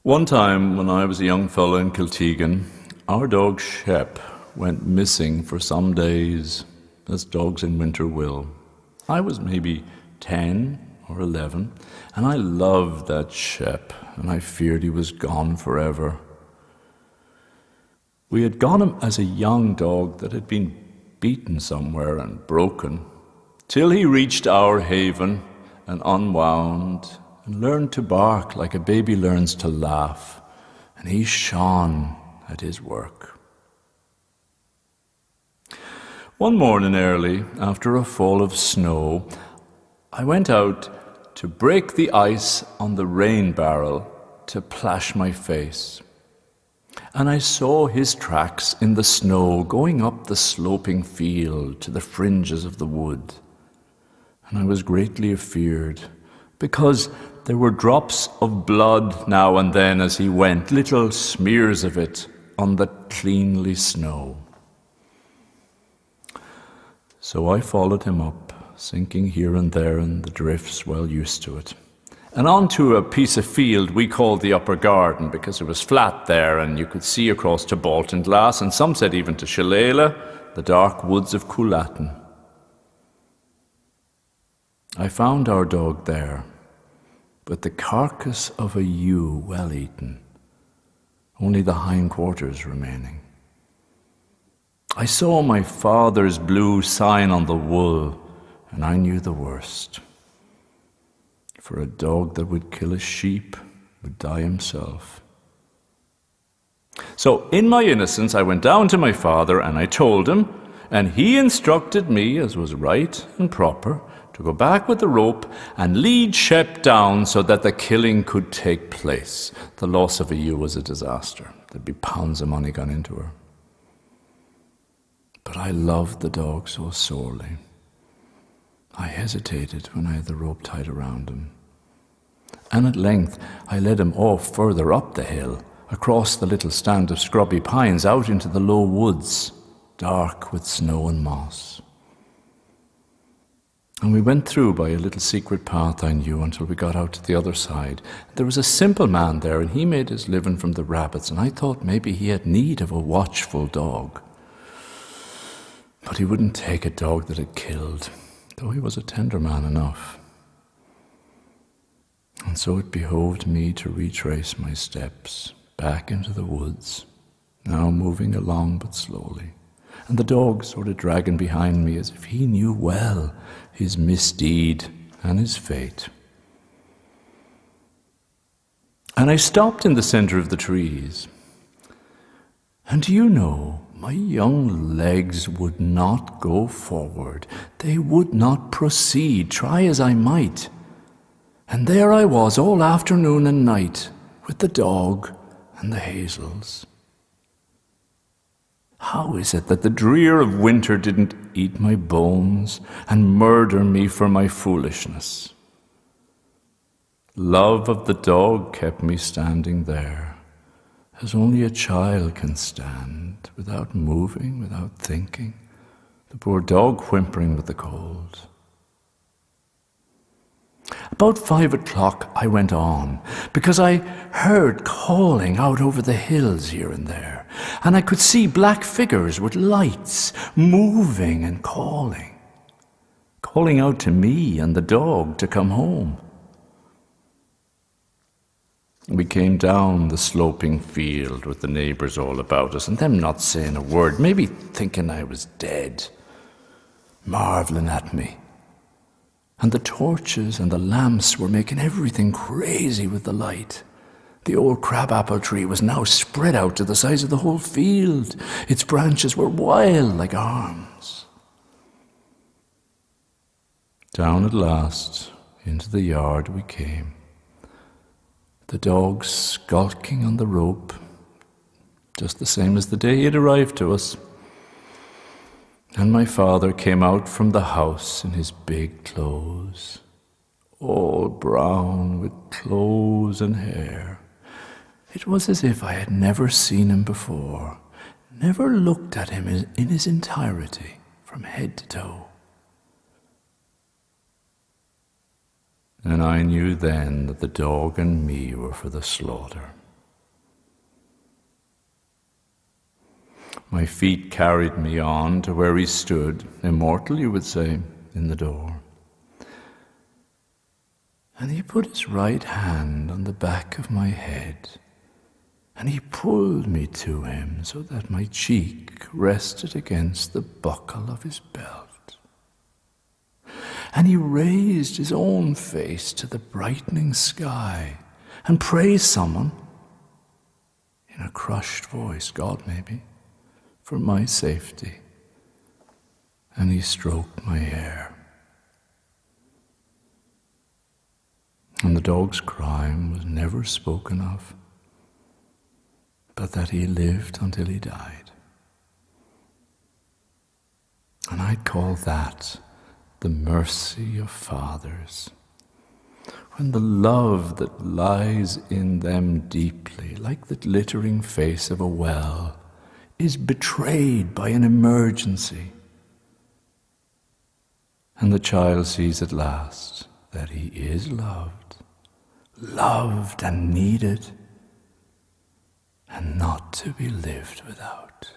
One time when I was a young fellow in Kiltegan, our dog Shep went missing for some days, as dogs in winter will. I was maybe 10 or 11, and I loved that Shep, and I feared he was gone forever. We had got him as a young dog that had been beaten somewhere and broken, till he reached our haven and unwound and learned to bark like a baby learns to laugh, and he shone at his work. One morning early, after a fall of snow, I went out to break the ice on the rain barrel to plash my face, and I saw his tracks in the snow going up the sloping field to the fringes of the wood, and I was greatly afeared, because there were drops of blood now and then as he went, little smears of it on the cleanly snow. So I followed him up, sinking here and there in the drifts, well used to it, and onto a piece of field we called the upper garden, because it was flat there and you could see across to Baltinglass, and some said even to Shillelagh, the dark woods of Coolatin. I found our dog there, but the carcass of a ewe well eaten, only the hindquarters remaining. I saw my father's blue sign on the wool, and I knew the worst. For a dog that would kill a sheep would die himself. So in my innocence I went down to my father and I told him, and he instructed me, as was right and proper, to go back with the rope and lead Shep down so that the killing could take place. The loss of a ewe was a disaster. There'd be pounds of money gone into her. But I loved the dog so sorely. I hesitated when I had the rope tied around him. And at length I led him off further up the hill, across the little stand of scrubby pines, out into the low woods, dark with snow and moss. And we went through by a little secret path I knew until we got out to the other side. There was a simple man there, and he made his living from the rabbits, and I thought maybe he had need of a watchful dog. But he wouldn't take a dog that had killed, though he was a tender man enough. And so it behoved me to retrace my steps back into the woods, now moving along but slowly, and the dog sort of dragging behind me as if he knew well his misdeed and his fate. And I stopped in the center of the trees. And do you know, my young legs would not go forward. They would not proceed, try as I might. And there I was all afternoon and night with the dog and the hazels. How is it that the drear of winter didn't eat my bones and murder me for my foolishness? Love of the dog kept me standing there, as only a child can stand, without moving, without thinking, the poor dog whimpering with the cold. About 5 o'clock I went on, because I heard calling out over the hills here and there, and I could see black figures with lights moving and calling out to me and the dog to come home. We came down the sloping field with the neighbours all about us, and them not saying a word, maybe thinking I was dead, marvelling at me. And the torches and the lamps were making everything crazy with the light. The old crabapple tree was now spread out to the size of the whole field. Its branches were wild like arms. Down at last into the yard we came, the dog skulking on the rope, just the same as the day he had arrived to us. And my father came out from the house in his big clothes, all brown with clothes and hair. It was as if I had never seen him before, never looked at him in his entirety, from head to toe. And I knew then that the dog and me were for the slaughter. My feet carried me on to where he stood, immortal, you would say, in the door. And he put his right hand on the back of my head, and he pulled me to him so that my cheek rested against the buckle of his belt. And he raised his own face to the brightening sky and praised someone, in a crushed voice, God maybe, for my safety. And he stroked my hair. And the dog's crime was never spoken of, but that he lived until he died. And I'd call that the mercy of fathers, when the love that lies in them deeply, like the glittering face of a well, is betrayed by an emergency. And the child sees at last that he is loved and needed, and not to be lived without.